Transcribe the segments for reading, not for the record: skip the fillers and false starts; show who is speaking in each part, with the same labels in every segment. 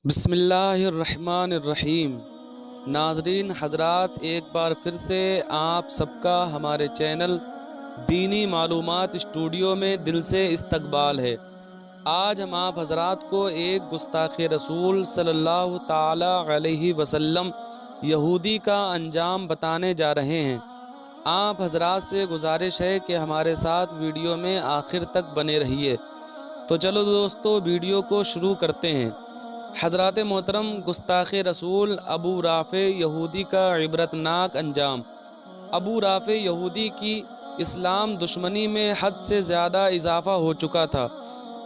Speaker 1: بسم اللہ الرحمن الرحیم۔ ناظرین حضرات، ایک بار پھر سے آپ سب کا ہمارے چینل دینی معلومات اسٹوڈیو میں دل سے استقبال ہے۔ آج ہم آپ حضرات کو ایک گستاخ رسول صلی اللہ تعالی علیہ وسلم یہودی کا انجام بتانے جا رہے ہیں۔ آپ حضرات سے گزارش ہے کہ ہمارے ساتھ ویڈیو میں آخر تک بنے رہیے۔ تو چلو دوستو، ویڈیو کو شروع کرتے ہیں۔ حضرات محترم، گستاخ رسول ابو رافع یہودی کا عبرتناک انجام۔ ابو رافع یہودی کی اسلام دشمنی میں حد سے زیادہ اضافہ ہو چکا تھا۔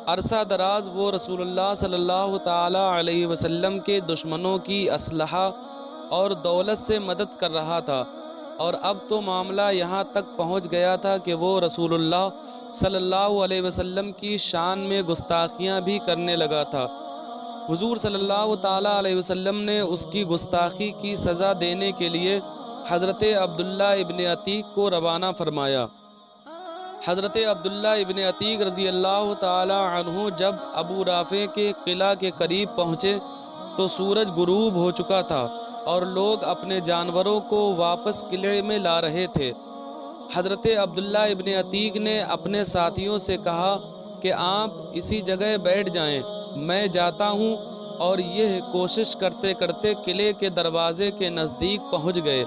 Speaker 1: عرصہ دراز وہ رسول اللہ صلی اللہ تعالی علیہ وسلم کے دشمنوں کی اسلحہ اور دولت سے مدد کر رہا تھا، اور اب تو معاملہ یہاں تک پہنچ گیا تھا کہ وہ رسول اللہ صلی اللہ علیہ وسلم کی شان میں گستاخیاں بھی کرنے لگا تھا۔ حضور صلی اللہ تعالیٰ علیہ وسلم نے اس کی گستاخی کی سزا دینے کے لیے حضرت عبداللہ ابن عتیق کو روانہ فرمایا۔ حضرت عبداللہ ابن عتیق رضی اللہ تعالیٰ عنہ جب ابو رافع کے قلعہ کے قریب پہنچے تو سورج غروب ہو چکا تھا اور لوگ اپنے جانوروں کو واپس قلعے میں لا رہے تھے۔ حضرت عبداللہ ابن عتیق نے اپنے ساتھیوں سے کہا کہ آپ اسی جگہ بیٹھ جائیں، میں جاتا ہوں، اور یہ کوشش کرتے کرتے قلعے کے دروازے کے نزدیک پہنچ گئے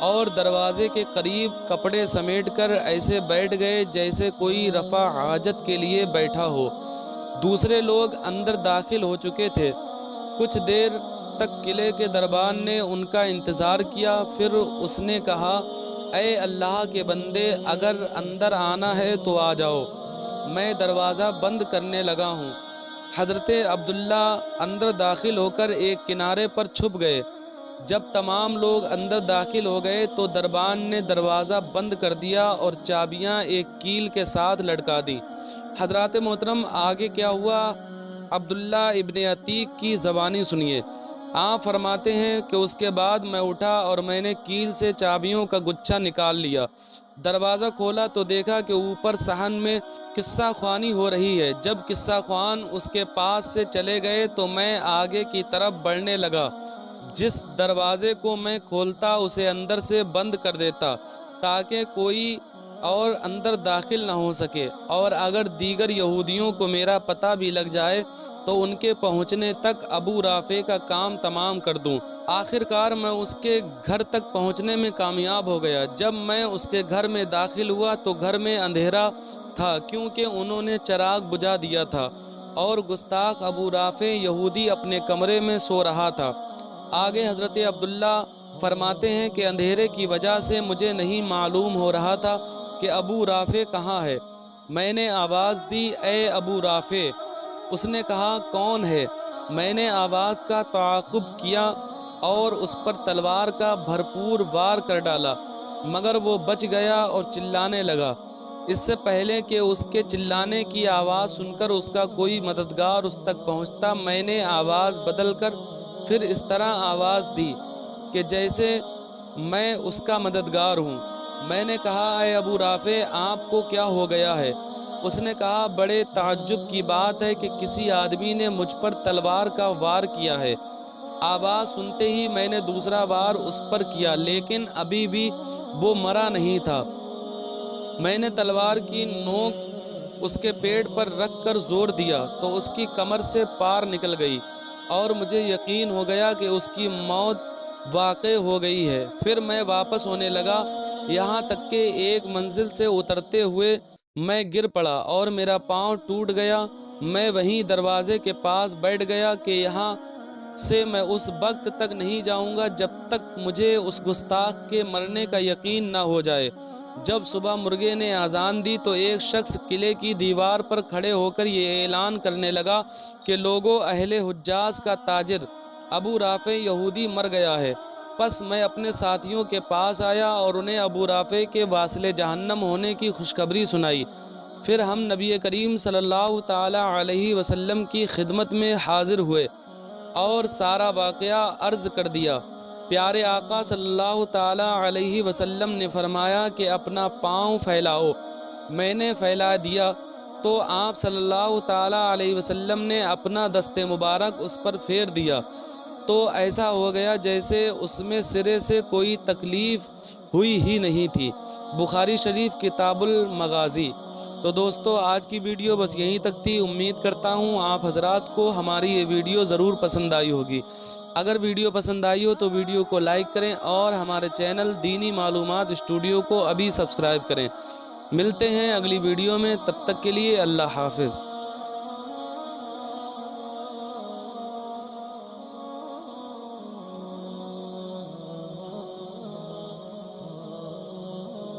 Speaker 1: اور دروازے کے قریب کپڑے سمیٹ کر ایسے بیٹھ گئے جیسے کوئی رفع حاجت کے لیے بیٹھا ہو۔ دوسرے لوگ اندر داخل ہو چکے تھے۔ کچھ دیر تک قلعے کے دربان نے ان کا انتظار کیا، پھر اس نے کہا، اے اللہ کے بندے، اگر اندر آنا ہے تو آ جاؤ، میں دروازہ بند کرنے لگا ہوں۔ حضرت عبداللہ اندر داخل ہو کر ایک کنارے پر چھپ گئے۔ جب تمام لوگ اندر داخل ہو گئے تو دربان نے دروازہ بند کر دیا اور چابیاں ایک کیل کے ساتھ لٹکا دی۔ حضرات محترم، آگے کیا ہوا عبداللہ ابن عتیق کی زبانی سنیے۔ آپ فرماتے ہیں کہ اس کے بعد میں اٹھا اور میں نے کیل سے چابیوں کا گچھا نکال لیا۔ دروازہ کھولا تو دیکھا کہ اوپر صحن میں قصہ خوانی ہو رہی ہے۔ جب قصہ خوان اس کے پاس سے چلے گئے تو میں آگے کی طرف بڑھنے لگا۔ جس دروازے کو میں کھولتا اسے اندر سے بند کر دیتا تاکہ کوئی اور اندر داخل نہ ہو سکے، اور اگر دیگر یہودیوں کو میرا پتہ بھی لگ جائے تو ان کے پہنچنے تک ابو رافع کا کام تمام کر دوں۔ آخر کار میں اس کے گھر تک پہنچنے میں کامیاب ہو گیا۔ جب میں اس کے گھر میں داخل ہوا تو گھر میں اندھیرا تھا کیونکہ انہوں نے چراغ بجھا دیا تھا، اور گستاخ ابو رافع یہودی اپنے کمرے میں سو رہا تھا۔ آگے حضرت عبداللہ فرماتے ہیں کہ اندھیرے کی وجہ سے مجھے نہیں معلوم ہو رہا تھا کہ ابو رافع کہاں ہے۔ میں نے آواز دی، اے ابو رافع۔ اس نے کہا، کون ہے؟ میں نے آواز کا تعاقب کیا اور اس پر تلوار کا بھرپور وار کر ڈالا، مگر وہ بچ گیا اور چلانے لگا۔ اس سے پہلے کہ اس کے چلانے کی آواز سن کر اس کا کوئی مددگار اس تک پہنچتا، میں نے آواز بدل کر پھر اس طرح آواز دی کہ جیسے میں اس کا مددگار ہوں۔ میں نے کہا، اے ابو رافع، آپ کو کیا ہو گیا ہے؟ اس نے کہا، بڑے تعجب کی بات ہے کہ کسی آدمی نے مجھ پر تلوار کا وار کیا ہے۔ آواز سنتے ہی میں نے دوسرا وار اس پر کیا، لیکن ابھی بھی وہ مرا نہیں تھا۔ میں نے تلوار کی نوک اس کے پیٹ پر رکھ کر زور دیا تو اس کی کمر سے پار نکل گئی، اور مجھے یقین ہو گیا کہ اس کی موت واقع ہو گئی ہے۔ پھر میں واپس ہونے لگا، یہاں تک کہ ایک منزل سے اترتے ہوئے میں گر پڑا اور میرا پاؤں ٹوٹ گیا۔ میں وہیں دروازے کے پاس بیٹھ گیا کہ یہاں سے میں اس وقت تک نہیں جاؤں گا جب تک مجھے اس گستاخ کے مرنے کا یقین نہ ہو جائے۔ جب صبح مرغے نے اذان دی تو ایک شخص قلعے کی دیوار پر کھڑے ہو کر یہ اعلان کرنے لگا کہ لوگوں، اہل حجاز کا تاجر ابو رافع یہودی مر گیا ہے۔ پس میں اپنے ساتھیوں کے پاس آیا اور انہیں ابو رافع کے واصل جہنم ہونے کی خوشخبری سنائی۔ پھر ہم نبی کریم صلی اللہ تعالی علیہ وسلم کی خدمت میں حاضر ہوئے اور سارا واقعہ عرض کر دیا۔ پیارے آقا صلی اللہ تعالی علیہ وسلم نے فرمایا کہ اپنا پاؤں پھیلاؤ۔ میں نے پھیلا دیا تو آپ صلی اللہ تعالیٰ علیہ وسلم نے اپنا دست مبارک اس پر پھیر دیا تو ایسا ہو گیا جیسے اس میں سرے سے کوئی تکلیف ہوئی ہی نہیں تھی۔ بخاری شریف کتاب المغازی۔ تو دوستو آج کی ویڈیو بس یہیں تک تھی۔ امید کرتا ہوں آپ حضرات کو ہماری یہ ویڈیو ضرور پسند آئی ہوگی۔ اگر ویڈیو پسند آئی ہو تو ویڈیو کو لائک کریں اور ہمارے چینل دینی معلومات اسٹوڈیو کو ابھی سبسکرائب کریں۔ ملتے ہیں اگلی ویڈیو میں، تب تک کے لیے اللہ حافظ۔